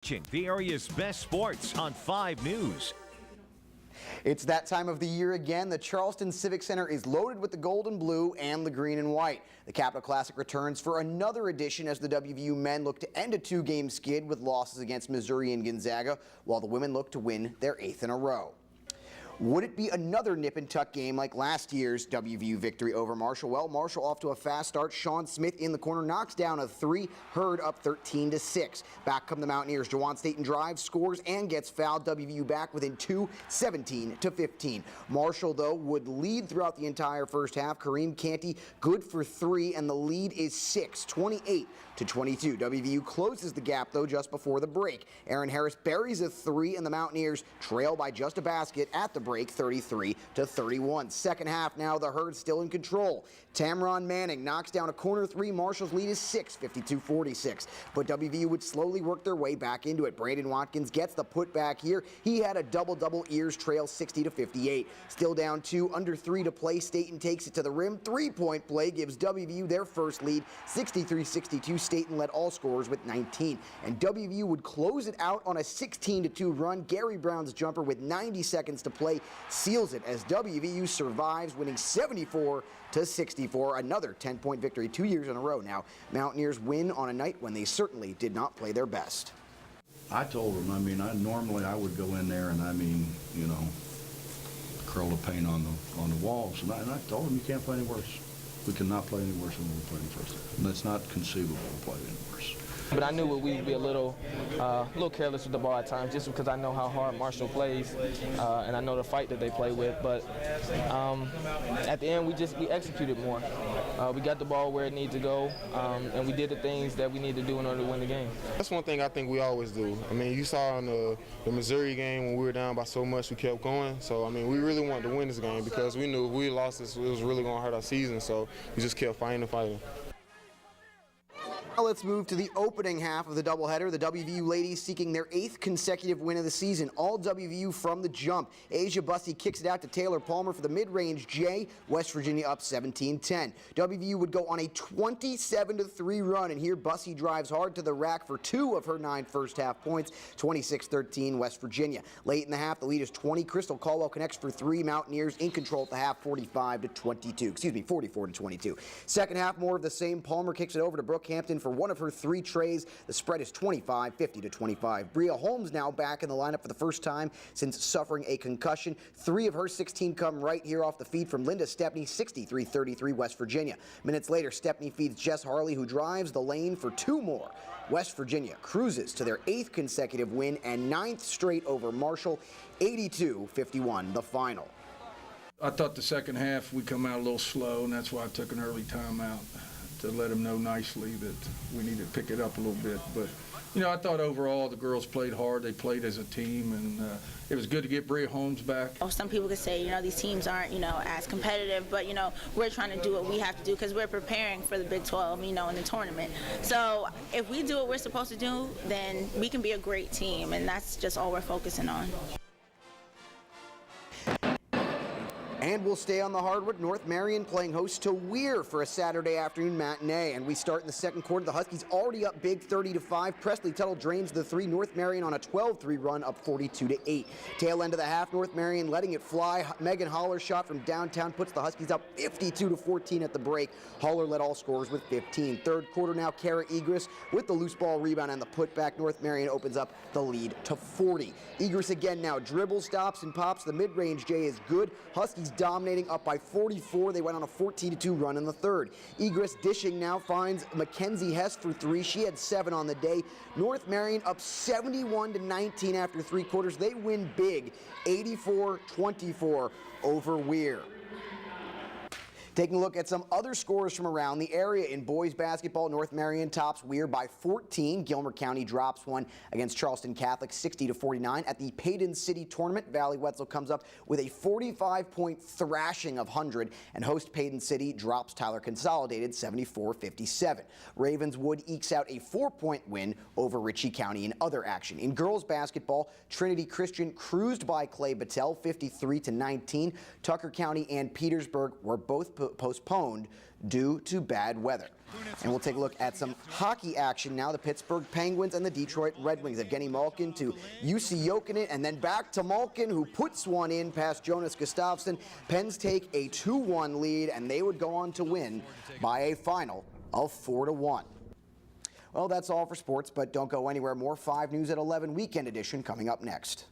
The area's best sports on 5 News. It's that time of the year again. The Charleston Civic Center is loaded with the gold and blue and the green and white. The Capital Classic returns for another edition as the WVU men look to end a 2-game skid with losses against Missouri and Gonzaga, while the women look to win their 8th in a row. Would it be another nip-and-tuck game like last year's WVU victory over Marshall? Well, Marshall off to a fast start. Sean Smith in the corner knocks down a 3. Hurd up 13-6. Back come the Mountaineers. Jawan Staten drives, scores, and gets fouled. WVU back within 2, 17-15. Marshall, though, would lead throughout the entire first half. Kareem Canty good for 3, and the lead is 6, 28-22. WVU closes the gap, though, just before the break. Aaron Harris buries a 3, and the Mountaineers trail by just a basket at the break, 33-31. Second half now, the Herd still in control. Tamron Manning knocks down a corner 3. Marshall's lead is 6, 52-46. But WVU would slowly work their way back into it. Brandon Watkins gets the putback here. He had a double-double. Ears trail 60-58. Still down 2, under 3 to play. Staten takes it to the rim. 3-point play gives WVU their first lead, 63-62. Staten led all scorers with 19. And WVU would close it out on a 16-2 run. Gary Brown's jumper with 90 seconds to play seals it as WVU survives, winning 74-64. Another 10-point victory 2 years in a row now. Mountaineers win on a night when they certainly did not play their best. I told them, normally I would go in there and curl the paint on the walls. And I told them, you can't play any worse. We cannot play any worse than we played in the first half. And it's not conceivable to play any worse. But I knew we would be a little careless with the ball at times, just because I know how hard Marshall plays, and I know the fight that they play with. But at the end, we executed more. We got the ball where it needed to go, and we did the things that we need to do in order to win the game. That's one thing I think we always do. You saw in the Missouri game when we were down by so much, we kept going. So, we really wanted to win this game because we knew if we lost this, it was really going to hurt our season. So we just kept fighting and fighting. Now let's move to the opening half of the doubleheader. The WVU ladies seeking their 8th consecutive win of the season. All WVU from the jump. Asia Bussey kicks it out to Taylor Palmer for the mid-range J. West Virginia up 17-10. WVU would go on a 27-3 run, and here Bussey drives hard to the rack for 2 of her 9 first-half points, 26-13 West Virginia. Late in the half, the lead is 20. Crystal Caldwell connects for 3. Mountaineers in control at the half, 44-22. Second half, more of the same. Palmer kicks it over to Brookhampton for 1 of her 3 trays. The spread is 50-25. Bria Holmes now back in the lineup for the first time since suffering a concussion. 3 of her 16 come right here off the feed from Linda Stepney, 63-33 West Virginia. Minutes later, Stepney feeds Jess Harley, who drives the lane for 2 more. West Virginia cruises to their 8th consecutive win and 9th straight over Marshall, 82-51 the final. I thought the second half we come out a little slow, and that's why I took an early timeout to let them know nicely that we need to pick it up a little bit. But, I thought overall the girls played hard. They played as a team, and it was good to get Bria Holmes back. Some people could say, these teams aren't, as competitive, but, we're trying to do what we have to do because we're preparing for the Big 12, in the tournament. So if we do what we're supposed to do, then we can be a great team, and that's just all we're focusing on. And we'll stay on the hardwood. North Marion playing host to Weir for a Saturday afternoon matinee. And we start in the second quarter. The Huskies already up big, 30-5. Presley Tuttle drains the 3. North Marion on a 12-3 run, up 42-8. Tail end of the half, North Marion letting it fly. Megan Holler shot from downtown puts the Huskies up 52-14 at the break. Holler led all scorers with 15. Third quarter now, Kara Egris with the loose ball rebound and the putback. North Marion opens up the lead to 40. Egris again now dribbles, stops, and pops. The mid-range J is good. Huskies dominating, up by 44. They went on a 14-2 run in the third. Egris dishing now finds Mackenzie Hess for 3. She had 7 on the day. North Marion up 71-19 after 3 quarters. They win big, 84-24 over Weir. Taking a look at some other scores from around the area in boys basketball, North Marion tops Weir by 14. Gilmer County drops one against Charleston Catholic 60-49. At the Payton City tournament, Valley Wetzel comes up with a 45-point thrashing of 100, and host Payton City drops Tyler Consolidated 74-57. Ravenswood ekes out a 4-point win over Ritchie County in other action. In girls basketball, Trinity Christian cruised by Clay Battelle 53-19. Tucker County and Petersburg were both postponed due to bad weather. And we'll take a look at some hockey action now. The Pittsburgh Penguins and the Detroit Red Wings. Evgeny Malkin to Jussi Jokinen, and then back to Malkin, who puts one in past Jonas Gustafsson. Pens take a 2-1 lead, and they would go on to win by a final of 4-1. Well, that's all for sports, but don't go anywhere. More 5 News at 11 Weekend Edition coming up next.